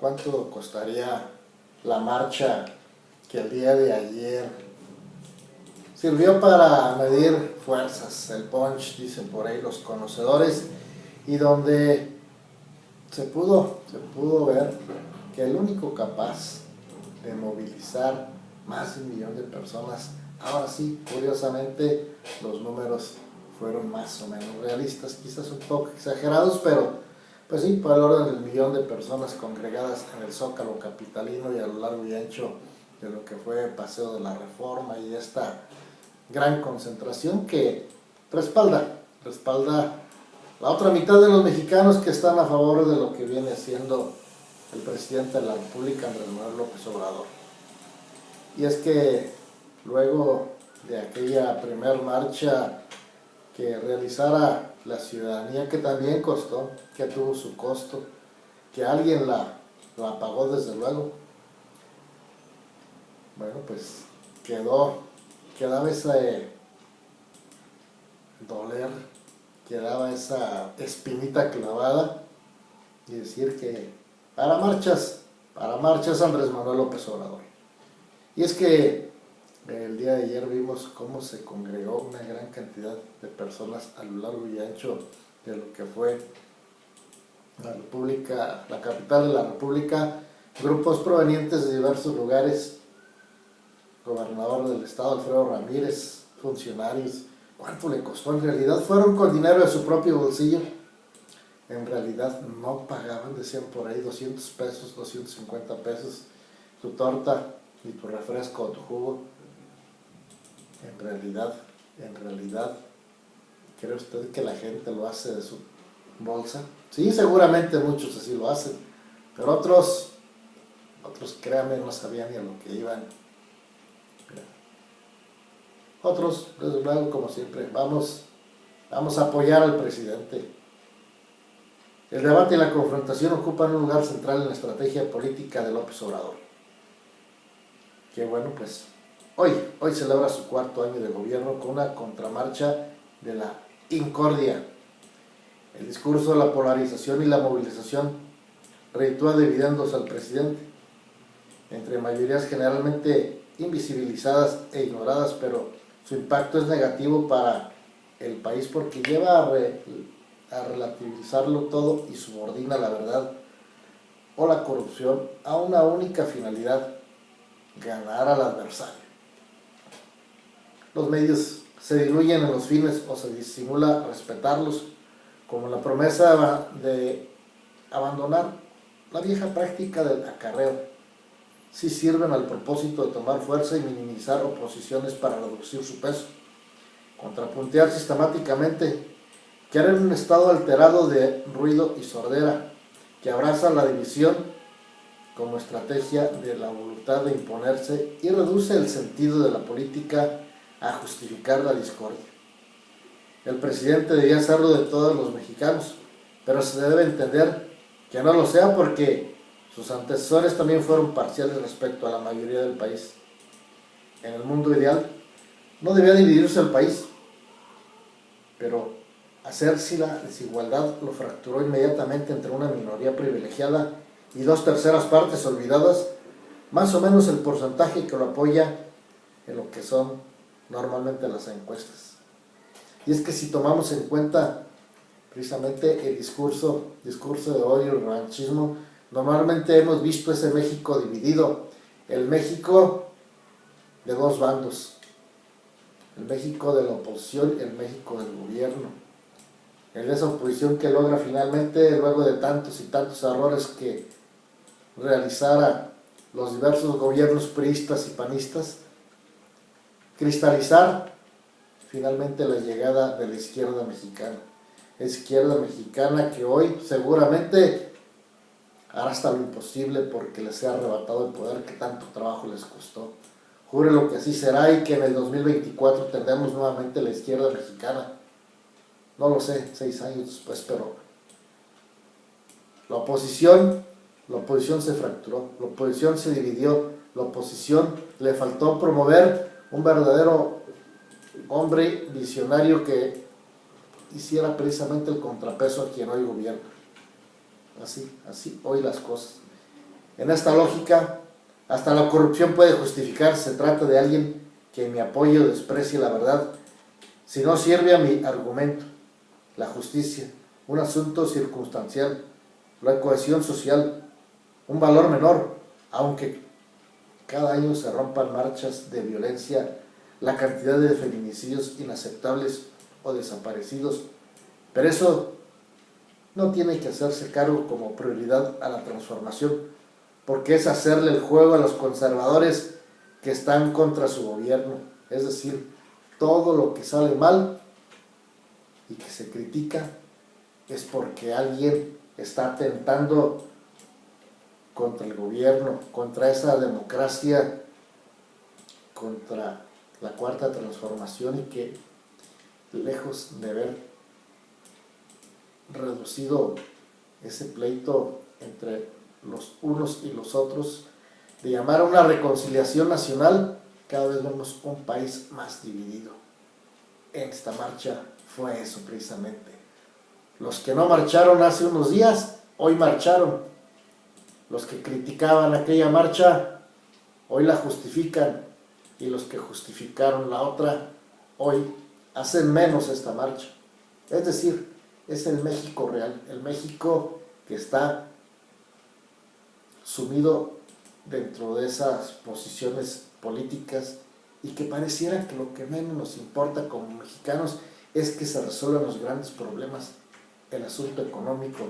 ¿cuánto costaría la marcha que el día de ayer sirvió para medir fuerzas? El punch, dicen por ahí los conocedores, y donde se pudo ver que el único capaz de movilizar más de 1 millón de personas, ahora sí, curiosamente, los números fueron más o menos realistas, quizás un poco exagerados, pero pues sí, por el orden del 1 millón de personas congregadas en el Zócalo capitalino y a lo largo y ancho de lo que fue Paseo de la Reforma, y esta gran concentración que respalda la otra mitad de los mexicanos que están a favor de lo que viene haciendo el presidente de la República, Andrés Manuel López Obrador. Y es que luego de aquella primer marcha que realizara la ciudadanía, que también costó, que tuvo su costo, que alguien la pagó desde luego, bueno, pues quedaba ese doler, quedaba esa espinita clavada, y decir que para marchas Andrés Manuel López Obrador. Y es que el día de ayer vimos cómo se congregó una gran cantidad de personas a lo largo y ancho de lo que fue la República, la capital de la República, grupos provenientes de diversos lugares, gobernador del estado Alfredo Ramírez, funcionarios. ¿Cuánto le costó? En realidad fueron con dinero de su propio bolsillo. En realidad no pagaban, decían por ahí, 200 pesos, 250 pesos, tu torta y tu refresco o tu jugo. En realidad, ¿cree usted que la gente lo hace de su bolsa? Sí, seguramente muchos así lo hacen, pero otros créanme, no sabían ni a lo que iban. Otros, desde luego, como siempre, vamos a apoyar al presidente. El debate y la confrontación ocupan un lugar central en la estrategia política de López Obrador, que bueno, pues hoy celebra su 4º año de gobierno con una contramarcha de la incordia. El discurso de la polarización y la movilización reditúa dividendos al presidente entre mayorías generalmente invisibilizadas e ignoradas, pero su impacto es negativo para el país porque lleva a relativizarlo todo y subordina la verdad o la corrupción a una única finalidad: ganar al adversario. Los medios se diluyen en los fines o se disimula respetarlos, como la promesa de abandonar la vieja práctica del acarreo. Sí sirven al propósito de tomar fuerza y minimizar oposiciones para reducir su peso, contrapuntear sistemáticamente, crear un estado alterado de ruido y sordera que abraza la división como estrategia de la voluntad de imponerse y reduce el sentido de la política a justificar la discordia. El presidente debía hacerlo de todos los mexicanos, pero se debe entender que no lo sea porque sus antecesores también fueron parciales respecto a la mayoría del país. En el mundo ideal no debía dividirse el país, pero hacerse la desigualdad lo fracturó inmediatamente entre una minoría privilegiada y 2/3 partes olvidadas, más o menos el porcentaje que lo apoya en lo que son normalmente las encuestas. Y es que si tomamos en cuenta precisamente el discurso de odio y revanchismo, normalmente hemos visto ese México dividido, el México de dos bandos, el México de la oposición y el México del gobierno. En esa oposición que logra finalmente, luego de tantos y tantos errores que realizara los diversos gobiernos priistas y panistas, cristalizar finalmente la llegada de la izquierda mexicana que hoy seguramente hará hasta lo imposible porque les ha arrebatado el poder que tanto trabajo les costó. Júrelo que así será y que en el 2024 tendremos nuevamente la izquierda mexicana. No lo sé, 6 años después, pero la oposición se fracturó, la oposición se dividió, la oposición le faltó promover un verdadero hombre visionario que hiciera precisamente el contrapeso a quien hoy gobierna. Así hoy las cosas. En esta lógica, hasta la corrupción puede justificar. Se trata de alguien que en mi apoyo desprecie la verdad, si no sirve a mi argumento. La justicia, un asunto circunstancial, la cohesión social, un valor menor, aunque cada año se rompan marchas de violencia, la cantidad de feminicidios inaceptables o desaparecidos, pero eso no tiene que hacerse cargo como prioridad a la transformación, porque es hacerle el juego a los conservadores que están contra su gobierno. Es decir, todo lo que sale mal y que se critica es porque alguien está atentando contra el gobierno, contra esa democracia, contra la cuarta transformación, y que lejos de haber reducido ese pleito entre los unos y los otros, de llamar a una reconciliación nacional, cada vez vemos un país más dividido. En esta marcha fue eso precisamente. Los que no marcharon hace unos días, hoy marcharon. Los que criticaban aquella marcha, hoy la justifican. Y los que justificaron la otra, hoy hacen menos esta marcha. Es decir, es el México real, el México que está sumido dentro de esas posiciones políticas, y que pareciera que lo que menos nos importa como mexicanos es que se resuelvan los grandes problemas, el asunto económico,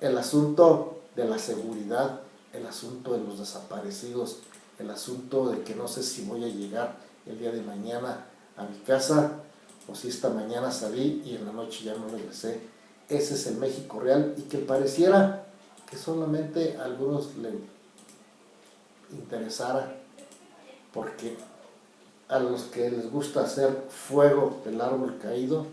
el asunto de la seguridad, el asunto de los desaparecidos, el asunto de que no sé si voy a llegar el día de mañana a mi casa, o si esta mañana salí y en la noche ya no regresé. Ese es el México real, y que pareciera que solamente a algunos le interesara, porque a los que les gusta hacer fuego del árbol caído,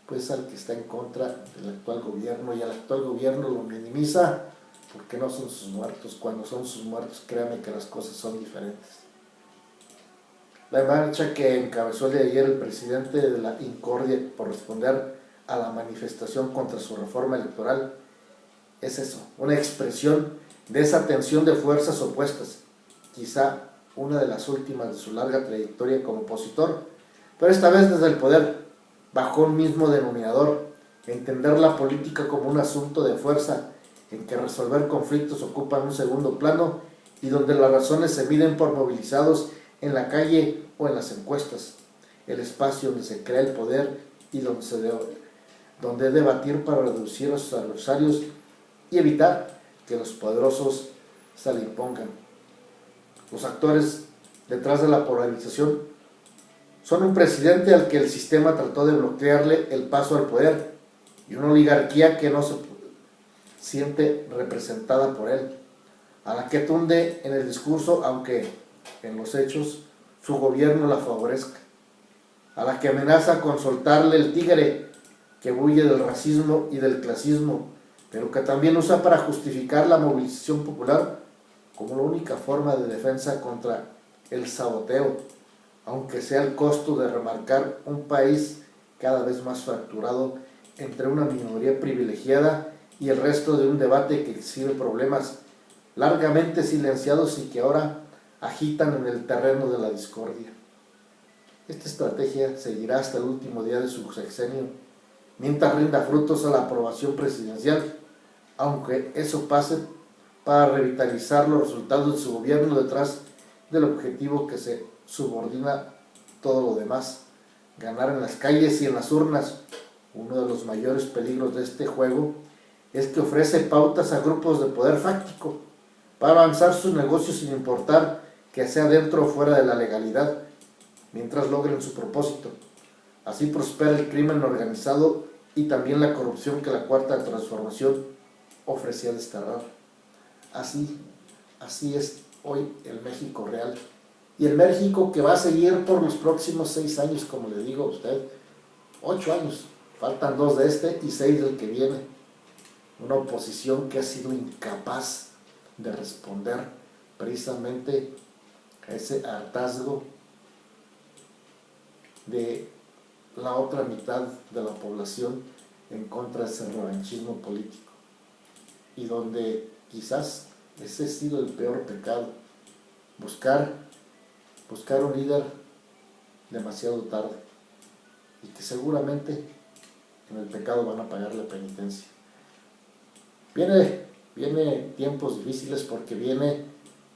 pues al que está en contra del actual gobierno, y al actual gobierno lo minimiza porque no son sus muertos. Cuando son sus muertos, créanme que las cosas son diferentes. La marcha que encabezó el de ayer el presidente de la Incordia por responder a la manifestación contra su reforma electoral es eso, una expresión de esa tensión de fuerzas opuestas, quizá una de las últimas de su larga trayectoria como opositor, pero esta vez desde el poder, bajo un mismo denominador: entender la política como un asunto de fuerza, en que resolver conflictos ocupan un segundo plano, y donde las razones se miden por movilizados en la calle o en las encuestas, el espacio donde se crea el poder y donde debatir para reducir a sus adversarios y evitar que los poderosos se le impongan. Los actores detrás de la polarización son un presidente al que el sistema trató de bloquearle el paso al poder, y una oligarquía que no se siente representada por él, a la que tunde en el discurso, aunque en los hechos su gobierno la favorezca, a la que amenaza con soltarle el tigre que huye del racismo y del clasismo, pero que también usa para justificar la movilización popular como la única forma de defensa contra el saboteo, aunque sea el costo de remarcar un país cada vez más fracturado entre una minoría privilegiada y el resto, de un debate que exhibe problemas largamente silenciados y que ahora agitan en el terreno de la discordia. Esta estrategia seguirá hasta el último día de su sexenio, mientras rinda frutos a la aprobación presidencial, aunque eso pase para revitalizar los resultados de su gobierno detrás del objetivo que se subordina todo lo demás: ganar en las calles y en las urnas. Uno de los mayores peligros de este juego es que ofrece pautas a grupos de poder fáctico para avanzar sus negocios sin importar que sea dentro o fuera de la legalidad, mientras logren su propósito. Así prospera el crimen organizado y también la corrupción que la cuarta transformación ofrecía desterrar. Así es hoy el México real, y el México que va a seguir por los próximos 6 años, como le digo a usted, 8 años, faltan 2 de este y 6 del que viene. Una oposición que ha sido incapaz de responder precisamente a ese hartazgo de la otra mitad de la población en contra de ese revanchismo político. y donde quizás ese ha sido el peor pecado, buscar un líder demasiado tarde, y que seguramente en el pecado van a pagar la penitencia. Viene tiempos difíciles, porque viene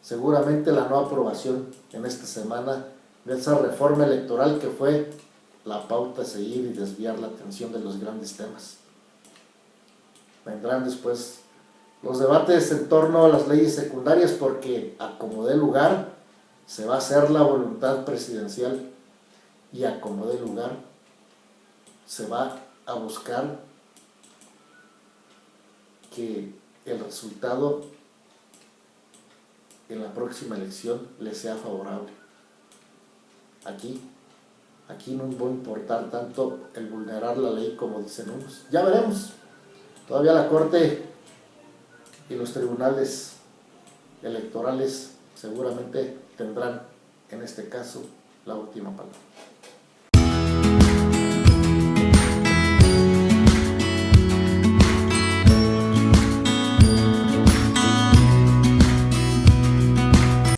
seguramente la no aprobación en esta semana de esa reforma electoral que fue la pauta a seguir y desviar la atención de los grandes temas. Vendrán después los debates en torno a las leyes secundarias, porque a como dé lugar se va a hacer la voluntad presidencial, y a como dé lugar se va a buscar que el resultado en la próxima elección le sea favorable. Aquí no va a importar tanto el vulnerar la ley como dicen unos. Ya veremos. Todavía la Corte y los tribunales electorales seguramente tendrán en este caso la última palabra.